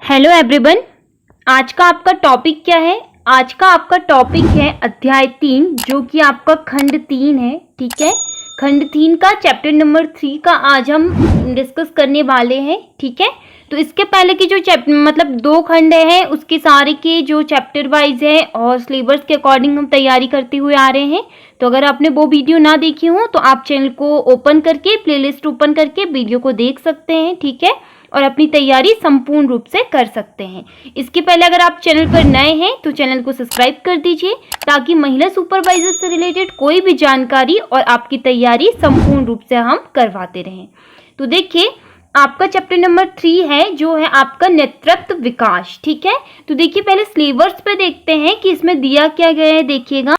Hello everyone. आज का आपका टॉपिक क्या है? आज का आपका टॉपिक है अध्याय 3, जो कि आपका खंड 3 है। ठीक है, खंड 3 का चैप्टर नंबर 3 का आज हम डिस्कस करने वाले हैं। ठीक है, तो इसके पहले की जो मतलब 2 खंड है उसके सारे के जो चैप्टर वाइज है और सिलेबस के अकॉर्डिंग हम तैयारी करते हुए आ रहे हैं। तो अगर आपने वो वीडियो ना देखी हो तो आप चैनल को ओपन करके प्लेलिस्ट ओपन करके वीडियो को देख सकते हैं। ठीक है, और अपनी तैयारी संपूर्ण रूप से कर सकते हैं। इसके पहले अगर आप चैनल पर नए हैं तो चैनल को सब्सक्राइब कर दीजिए, ताकि महिला सुपरवाइजर से रिलेटेड कोई भी जानकारी और आपकी तैयारी संपूर्ण रूप से हम करवाते रहें। तो देखिए, आपका चैप्टर नंबर 3 है जो है आपका नेतृत्व विकास। ठीक है, तो देखिए पहले सिलेबस पे देखते हैं कि इसमें दिया क्या गया है। देखिएगा,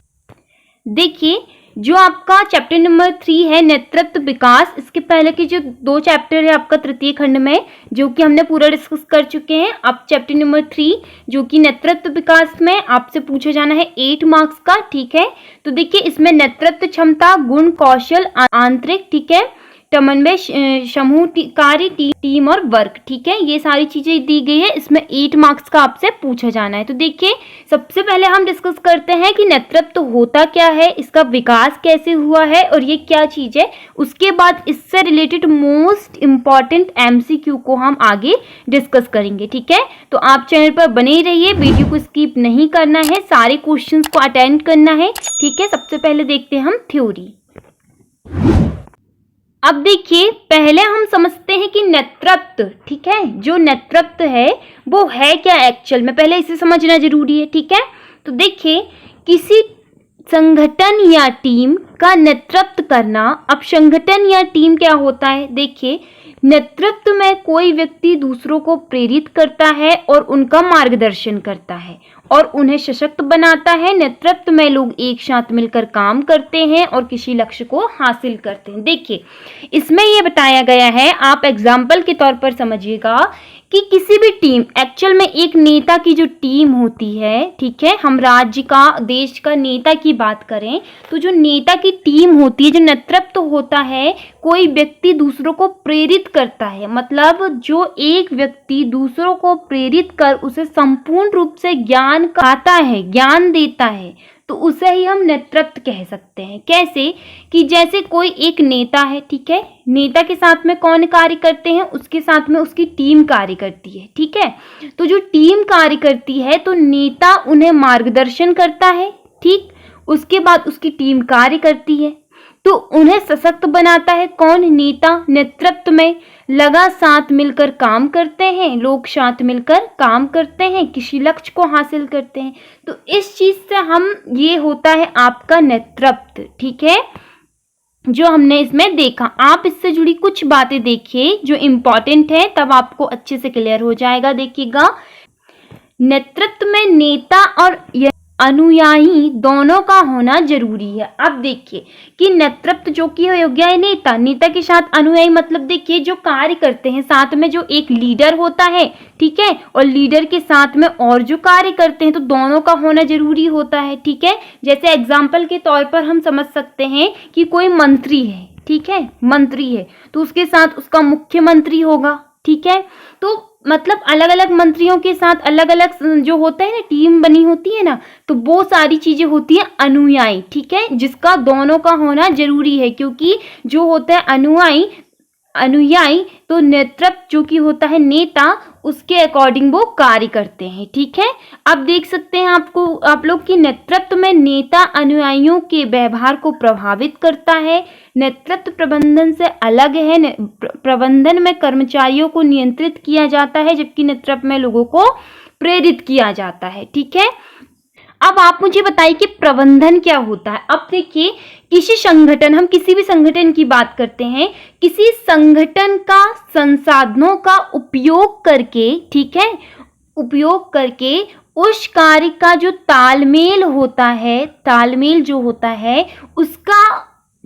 देखिए जो आपका चैप्टर नंबर 3 है नेतृत्व विकास, इसके पहले के जो 2 चैप्टर है आपका तृतीय खंड में, जो कि हमने पूरा डिस्कस कर चुके हैं। अब चैप्टर नंबर 3 जो कि नेतृत्व विकास में आपसे पूछा जाना है 8 मार्क्स का। ठीक है, तो देखिए इसमें नेतृत्व क्षमता, गुण, कौशल, आंतरिक, ठीक है, समन्वय, समूह कार्य, टीम और वर्क, ठीक है, ये सारी चीजें दी गई है। इसमें 8 मार्क्स का आपसे पूछा जाना है। तो देखिए सबसे पहले हम डिस्कस करते हैं कि नेतृत्व होता क्या है, इसका विकास कैसे हुआ है और ये क्या चीज है। उसके बाद इससे रिलेटेड मोस्ट इंपॉर्टेंट एमसीक्यू को हम आगे डिस्कस करेंगे। ठीक है, तो आप चैनल पर बने ही रहिए, वीडियो को स्किप नहीं करना है, सारे क्वेश्चंस को अटेंड करना है। ठीक है, सबसे पहले देखते हैं हम थ्योरी। अब देखिए पहले हम समझते हैं कि नेतृत्व, ठीक है, जो नेतृत्व है वो है क्या एक्चुअल में, पहले इसे समझना जरूरी है। ठीक है, तो देखिए किसी संगठन या टीम का नेतृत्व करना। अब संगठन या टीम क्या होता है? देखिए नेतृत्व में कोई व्यक्ति दूसरों को प्रेरित करता है और उनका मार्गदर्शन करता है और उन्हें सशक्त बनाता है। नेतृत्व में लोग एक साथ मिलकर काम करते हैं और किसी लक्ष्य को हासिल करते हैं। देखिए इसमें यह बताया गया है, आप एग्जाम्पल के तौर पर समझिएगा कि किसी भी टीम, एक्चुअल में एक नेता की जो टीम होती है, ठीक है, हम राज्य का, देश का नेता की बात करें तो जो नेता की टीम होती है, जो नेतृत्व होता है, कोई व्यक्ति दूसरों को प्रेरित करता है। मतलब जो एक व्यक्ति दूसरों को प्रेरित कर उसे संपूर्ण रूप से ज्ञान आता है, ज्ञान देता है, तो उसे ही हम नेतृत्व कह सकते हैं। कैसे कि जैसे कोई एक नेता है, ठीक है, नेता के साथ में कौन कार्य करते हैं? उसके साथ में उसकी टीम कार्य करती है। ठीक है, तो जो टीम कार्य करती है तो नेता उन्हें मार्गदर्शन करता है, ठीक, उसके बाद उसकी टीम कार्य करती है तो उन्हें सशक्त बनाता है। कौन? नेता। नेतृत्व में लगा साथ मिलकर काम करते हैं, लोग साथ मिलकर काम करते हैं, किसी लक्ष्य को हासिल करते हैं। तो इस चीज से हम, ये होता है आपका नेतृत्व। ठीक है, जो हमने इसमें देखा, आप इससे जुड़ी कुछ बातें देखिए जो इंपॉर्टेंट है, तब आपको अच्छे से क्लियर हो जाएगा। देखिएगा, नेतृत्व में नेता और अनुयायी दोनों का होना जरूरी है। अब देखिए कि नेतृत्व जो कि हो गया है नेता, नेता के साथ अनुयायी, मतलब देखिए जो कार्य करते हैं साथ में, जो एक लीडर होता है, ठीक है, और लीडर के साथ में और जो कार्य करते हैं, तो दोनों का होना जरूरी होता है। ठीक है, जैसे एग्जाम्पल के तौर पर हम समझ सकते हैं कि कोई मंत्री है, ठीक है, मंत्री है तो उसके साथ उसका मुख्यमंत्री होगा। ठीक है, तो मतलब अलग अलग मंत्रियों के साथ अलग अलग जो होता है ना, टीम बनी होती है ना, तो वो सारी चीजें होती है अनुयायी। ठीक है, जिसका दोनों का होना जरूरी है, क्योंकि जो होता है अनुयायी तो नेतृत्व जो कि होता है नेता, उसके अकॉर्डिंग वो कार्य करते हैं। ठीक है, अब देख सकते हैं आप लोग कि नेतृत्व में नेता अनुयायियों के व्यवहार को प्रभावित करता है। नेतृत्व प्रबंधन से अलग है। प्रबंधन में कर्मचारियों को नियंत्रित किया जाता है, जबकि नेतृत्व में लोगों को प्रेरित किया जाता है। ठीक है, अब आप मुझे बताइए कि प्रबंधन क्या होता है। अब देखिए किसी संगठन, हम किसी भी संगठन की बात करते हैं, किसी संगठन का संसाधनों का उपयोग करके, ठीक है, उपयोग करके उस कार्य का जो तालमेल होता है, तालमेल जो होता है उसका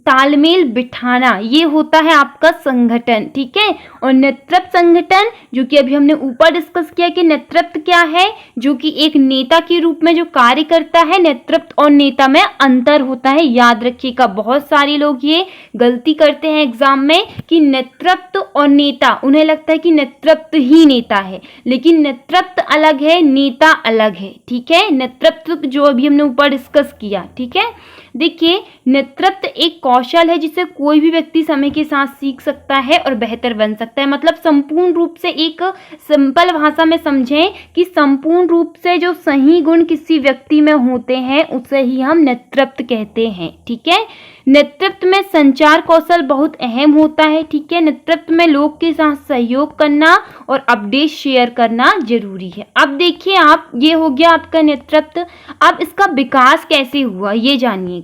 तालमेल बिठाना, ये होता है आपका संगठन, ठीक है। और नेतृत्व संगठन, जो कि अभी हमने ऊपर डिस्कस किया कि नेतृत्व क्या है, जो कि एक नेता के रूप में जो कार्य करता है। नेतृत्व और नेता में अंतर होता है, याद रखिएगा। बहुत सारे लोग ये गलती करते हैं एग्जाम में कि नेतृत्व और नेता, उन्हें लगता है कि नेतृत्व ही नेता है, लेकिन नेतृत्व अलग है, नेता अलग है, ठीक है। नेतृत्व जो अभी हमने ऊपर डिस्कस किया, ठीक है। देखिए, नेतृत्व एक कौशल है जिसे कोई भी व्यक्ति समय के साथ सीख सकता है और बेहतर बन सकता है। मतलब संपूर्ण रूप से, एक सिंपल भाषा में समझें कि संपूर्ण रूप से जो सही गुण किसी व्यक्ति में होते हैं उसे ही हम नेतृत्व कहते हैं, ठीक है। नेतृत्व में संचार कौशल बहुत अहम होता है, ठीक है। नेतृत्व में लोग के साथ सहयोग करना और अपडेट शेयर करना जरूरी है। अब देखिए आप, ये हो गया आपका नेतृत्व। अब इसका विकास कैसे हुआ ये जानिएगा।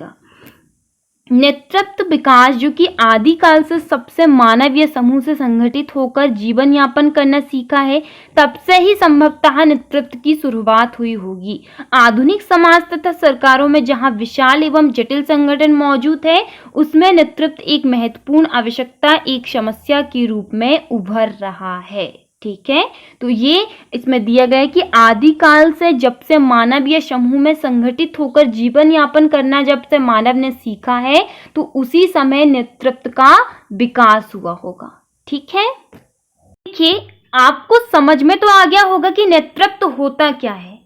नेतृत्व विकास, जो कि आदिकाल से सबसे मानवीय समूह से संगठित होकर जीवन यापन करना सीखा है, तब से ही संभवतः नेतृत्व की शुरुआत हुई होगी। आधुनिक समाज तथा सरकारों में जहां विशाल एवं जटिल संगठन मौजूद है, उसमें नेतृत्व एक महत्वपूर्ण आवश्यकता, एक समस्या के रूप में उभर रहा है, ठीक है। तो ये इसमें दिया गया है कि आदिकाल से, जब से मानवीय समूह में संगठित होकर जीवन यापन करना जब से मानव ने सीखा है, तो उसी समय नेतृत्व का विकास हुआ होगा, ठीक है। देखिए, आपको समझ में तो आ गया होगा कि नेतृत्व होता क्या है।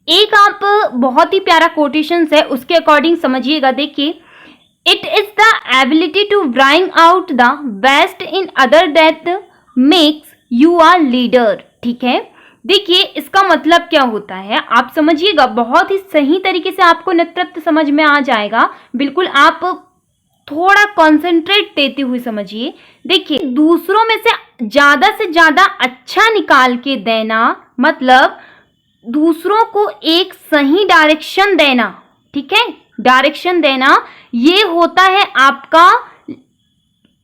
एक आप बहुत ही प्यारा कोटेशन है, उसके अकॉर्डिंग समझिएगा। देखिए, it is the ability to bring out the best in other that makes you are leader, ठीक है। देखिए, इसका मतलब क्या होता है आप समझिएगा। बहुत ही सही तरीके से आपको नेतृत्व समझ में आ जाएगा। बिल्कुल आप थोड़ा कंसंट्रेट देते हुए समझिए। देखिए, दूसरों में से ज्यादा अच्छा निकाल के देना, मतलब दूसरों को एक सही डायरेक्शन देना, ठीक है। डायरेक्शन देना, ये होता है आपका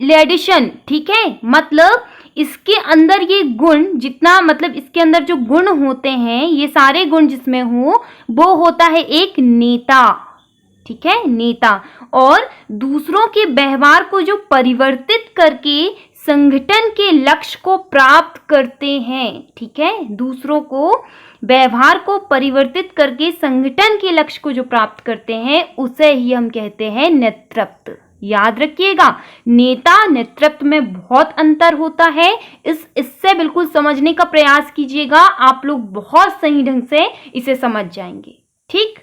लीडरशिप, ठीक है। मतलब इसके अंदर ये गुण जितना, मतलब इसके अंदर जो गुण होते हैं, ये सारे गुण जिसमें हो, वो होता है एक नेता, ठीक है, नेता। और दूसरों के व्यवहार को जो परिवर्तित करके संगठन के लक्ष्य को प्राप्त करते हैं, ठीक है। दूसरों को व्यवहार को परिवर्तित करके संगठन के लक्ष्य को जो प्राप्त करते हैं, उसे ही हम कहते हैं नेतृत्व। याद रखिएगा, नेता नेतृत्व में बहुत अंतर होता है। इससे बिल्कुल समझने का प्रयास कीजिएगा, आप लोग बहुत सही ढंग से इसे समझ जाएंगे, ठीक।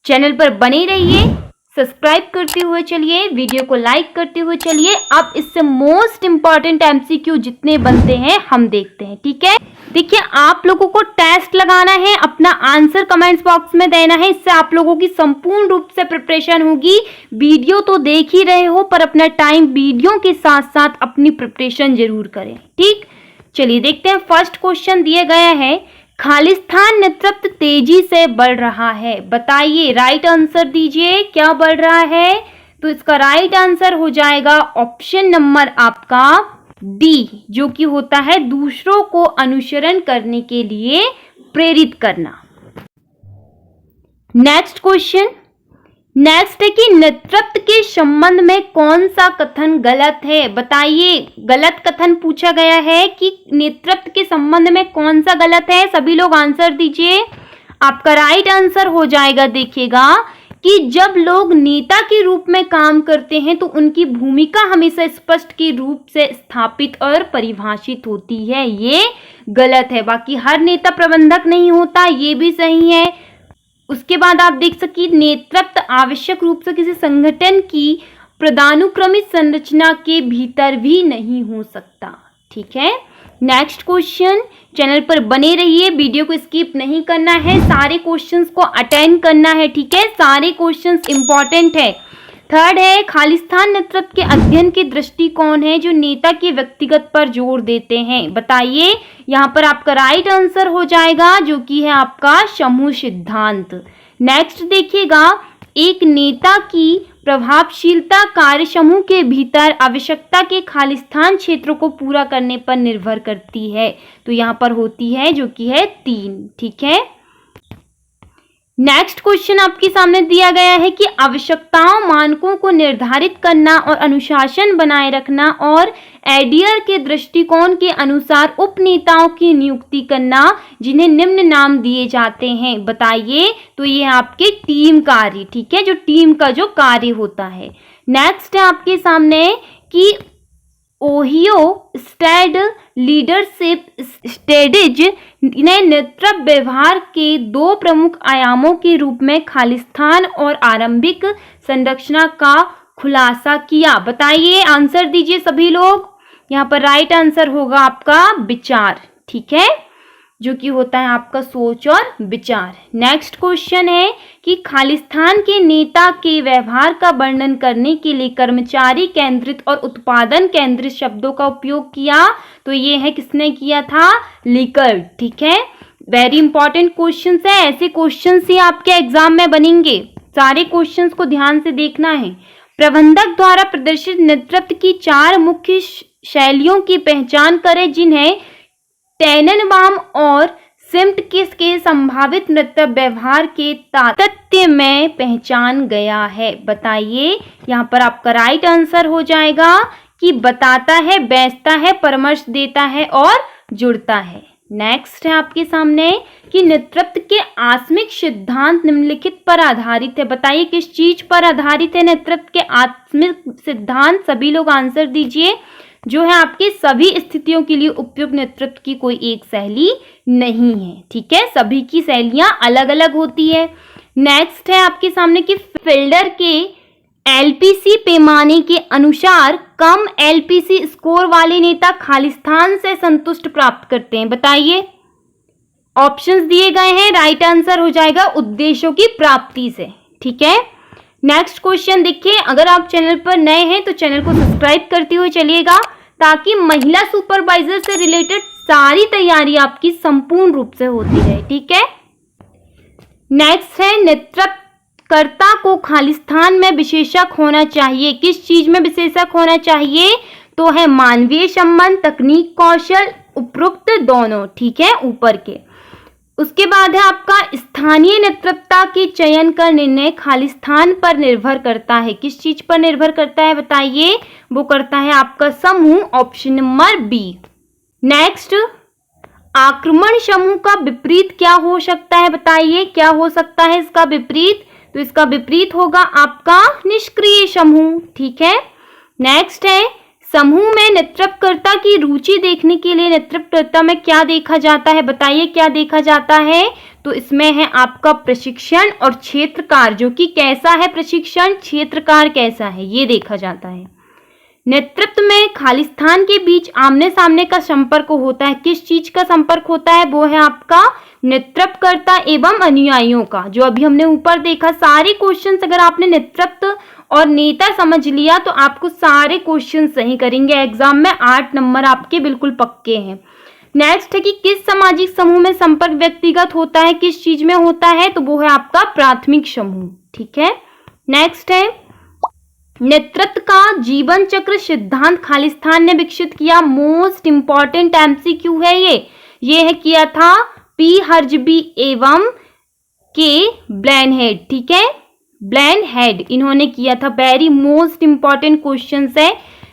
चैनल पर बने रहिए, सब्सक्राइब करते हुए चलिए, वीडियो को लाइक करते हुए चलिए। अब इससे मोस्ट इंपॉर्टेंट एमसीक्यू जितने बनते हैं हम देखते हैं, ठीक है। देखिए, आप लोगों को टेस्ट लगाना है, अपना आंसर कमेंट्स बॉक्स में देना है। इससे आप लोगों की संपूर्ण रूप से प्रिपरेशन होगी। वीडियो तो देख ही रहे हो, पर अपना टाइम वीडियो के साथ साथ अपनी प्रिपरेशन जरूर करें, ठीक। चलिए देखते हैं। फर्स्ट क्वेश्चन दिया गया है, खालिस्तान नेतृत्व तेजी से बढ़ रहा है, बताइए। राइट आंसर दीजिए, क्या बढ़ रहा है। तो इसका राइट आंसर हो जाएगा ऑप्शन नंबर आपका डी, जो कि होता है दूसरों को अनुसरण करने के लिए प्रेरित करना। नेक्स्ट क्वेश्चन, नेक्स्ट है कि नेतृत्व के संबंध में कौन सा कथन गलत है, बताइए। गलत कथन पूछा गया है कि नेतृत्व के संबंध में कौन सा गलत है। सभी लोग आंसर दीजिए। आपका राइट आंसर हो जाएगा, देखिएगा, कि जब लोग नेता के रूप में काम करते हैं तो उनकी भूमिका हमेशा स्पष्ट के रूप से स्थापित और परिभाषित होती है। ये गलत है। बाकी हर नेता प्रबंधक नहीं होता, ये भी सही है। उसके बाद आप देख सकिए, नेतृत्व आवश्यक रूप से किसी संगठन की पदानुक्रमित संरचना के भीतर भी नहीं हो सकता, ठीक है। नेक्स्ट क्वेश्चन, चैनल पर बने रहिए, वीडियो को स्किप नहीं करना है, सारे क्वेश्चंस को अटेंड करना है, ठीक है। सारे क्वेश्चंस इंपॉर्टेंट है। थर्ड है, खालिस्तान नेतृत्व के अध्ययन के दृष्टिकोण है जो नेता के व्यक्तिगत पर जोर देते हैं, बताइए। यहाँ पर आपका राइट आंसर हो जाएगा, जो कि है आपका समूह सिद्धांत। नेक्स्ट देखिएगा, एक नेता की प्रभावशीलता कार्य समूह के भीतर आवश्यकता के खालिस्तान क्षेत्रों को पूरा करने पर निर्भर करती है। तो यहाँ पर होती है जो कि है 3, ठीक है। नेक्स्ट क्वेश्चन आपके सामने दिया गया है कि आवश्यकताओं, मानकों को निर्धारित करना और अनुशासन बनाए रखना और एडियर के दृष्टिकोण के अनुसार उपनेताओं की नियुक्ति करना, जिन्हें निम्न नाम दिए जाते हैं, बताइए। तो ये आपके टीम कार्य, ठीक है, जो टीम का जो कार्य होता है। नेक्स्ट है आपके सामने कि ओहियो स्टेट लीडरशिप स्ट्रेटेज ने नेतृत्व व्यवहार के दो प्रमुख आयामों के रूप में खालिस्तान और आरंभिक संरचना का खुलासा किया, बताइए। आंसर दीजिए सभी लोग। यहाँ पर राइट आंसर होगा आपका विचार, ठीक है, जो कि होता है आपका सोच और विचार। नेक्स्ट क्वेश्चन है कि खालिस्तान के नेता के व्यवहार का वर्णन करने के लिए कर्मचारी केंद्रित और उत्पादन केंद्रित शब्दों का उपयोग किया, तो ये है किसने किया था, लिकर्ट, ठीक है। वेरी इंपॉर्टेंट क्वेश्चन है, ऐसे क्वेश्चन ही आपके एग्जाम में बनेंगे, सारे क्वेश्चन को ध्यान से देखना है। प्रबंधक द्वारा प्रदर्शित नेतृत्व की 4 मुख्य शैलियों की पहचान करें, जिन्हें टेननबाम और सिम्प्किंस के संभावित नेतृत्व व्यवहार के तात्पर्य में पहचान गया है, बताइए। यहाँ पर आपका राइट आंसर हो जाएगा कि बताता है, बेचता है, परामर्श देता है और जुड़ता है। नेक्स्ट है आपके सामने कि नेतृत्व के आत्मिक सिद्धांत निम्नलिखित पर आधारित है, बताइए किस चीज पर आधारित है नेतृत्व के आत्मिक सिद्धांत। सभी लोग आंसर दीजिए। जो है आपके सभी स्थितियों के लिए उपयुक्त नेतृत्व की कोई एक शैली नहीं है, ठीक है, सभी की शैलियां अलग अलग होती है। नेक्स्ट है आपके सामने कि फील्डर के एलपीसी पैमाने के अनुसार कम एलपीसी स्कोर वाले नेता खालिस्तान से संतुष्ट प्राप्त करते हैं, बताइए। ऑप्शंस दिए गए हैं, राइट आंसर हो जाएगा उद्देश्यों की प्राप्ति से, ठीक है। नेक्स्ट क्वेश्चन देखिए, अगर आप चैनल पर नए हैं तो चैनल को सब्सक्राइब करते हुए चलिएगा, ताकि महिला सुपरवाइजर से रिलेटेड सारी तैयारी आपकी संपूर्ण रूप से होती रहे, ठीक है। नेक्स्ट है नेतृत्वकर्ता को खालिस्तान में विशेषज्ञ होना चाहिए, किस चीज में विशेषज्ञ होना चाहिए, तो है मानवीय संबंध, तकनीक, कौशल, उपरोक्त दोनों, ठीक है, ऊपर के। उसके बाद है आपका स्थानीय नेतृत्व के चयन का निर्णय खालिस्तान पर निर्भर करता है, किस चीज पर निर्भर करता है, बताइए। वो करता है आपका समूह, ऑप्शन नंबर बी। नेक्स्ट, आक्रमण समूह का विपरीत क्या हो सकता है, बताइए, क्या हो सकता है इसका विपरीत, तो इसका विपरीत होगा आपका निष्क्रिय समूह, ठीक है। नेक्स्ट है समूह में नेतृत्वकर्ता की रुचि देखने के लिए नेतृत्वकर्ता में क्या देखा जाता है, बताइए क्या देखा जाता है, तो इसमें है आपका प्रशिक्षण और क्षेत्रकार, जो कि कैसा है प्रशिक्षण, क्षेत्रकार कैसा है, ये देखा जाता है। नेतृत्व में खालिस्तान के बीच आमने सामने का संपर्क होता है, किस चीज का संपर्क होता है, वो है आपका नेतृत्वकर्ता एवं अनुयायियों का, जो अभी हमने ऊपर देखा। सारे क्वेश्चन अगर आपने नेतृत्व और नेता समझ लिया तो आपको सारे क्वेश्चन सही करेंगे एग्जाम में, 8 नंबर आपके बिल्कुल पक्के हैं। नेक्स्ट है कि किस सामाजिक समूह में संपर्क व्यक्तिगत होता है, किस चीज में होता है, तो वो है आपका प्राथमिक समूह, ठीक है। नेक्स्ट है नेतृत्व का जीवन चक्र सिद्धांत खालिस्तान ने विकसित किया, मोस्ट इंपॉर्टेंट एमसीक्यू है ये है किया था पी हर्जबी एवं के ब्लैनहेड, ठीक है, ब्लैनहेड इन्होंने किया था, वेरी मोस्ट इंपॉर्टेंट क्वेश्चन है।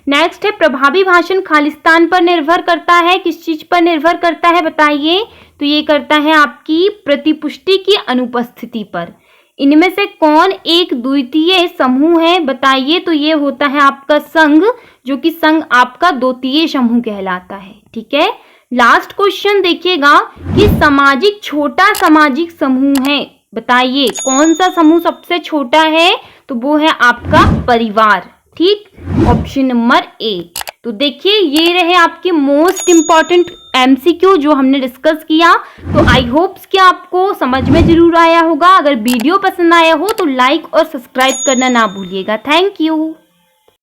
नेक्स्ट है प्रभावी भाषण खालिस्तान पर निर्भर करता है, किस चीज पर निर्भर करता है, बताइए, तो ये करता है आपकी प्रतिपुष्टि की अनुपस्थिति पर। इनमें से कौन एक द्वितीय समूह है, बताइए, तो ये होता है आपका संघ, जो कि संघ आपका द्वितीय समूह कहलाता है, ठीक है। लास्ट क्वेश्चन देखिएगा कि सामाजिक छोटा सामाजिक समूह है, बताइए कौन सा समूह सबसे छोटा है, तो वो है आपका परिवार, ठीक, ऑप्शन नंबर ए। तो देखिए ये रहे आपके मोस्ट इंपॉर्टेंट एमसीक्यू जो हमने डिस्कस किया। तो आई होप्स कि आपको समझ में जरूर आया होगा। अगर वीडियो पसंद आया हो तो लाइक और सब्सक्राइब करना ना भूलिएगा। Thank you.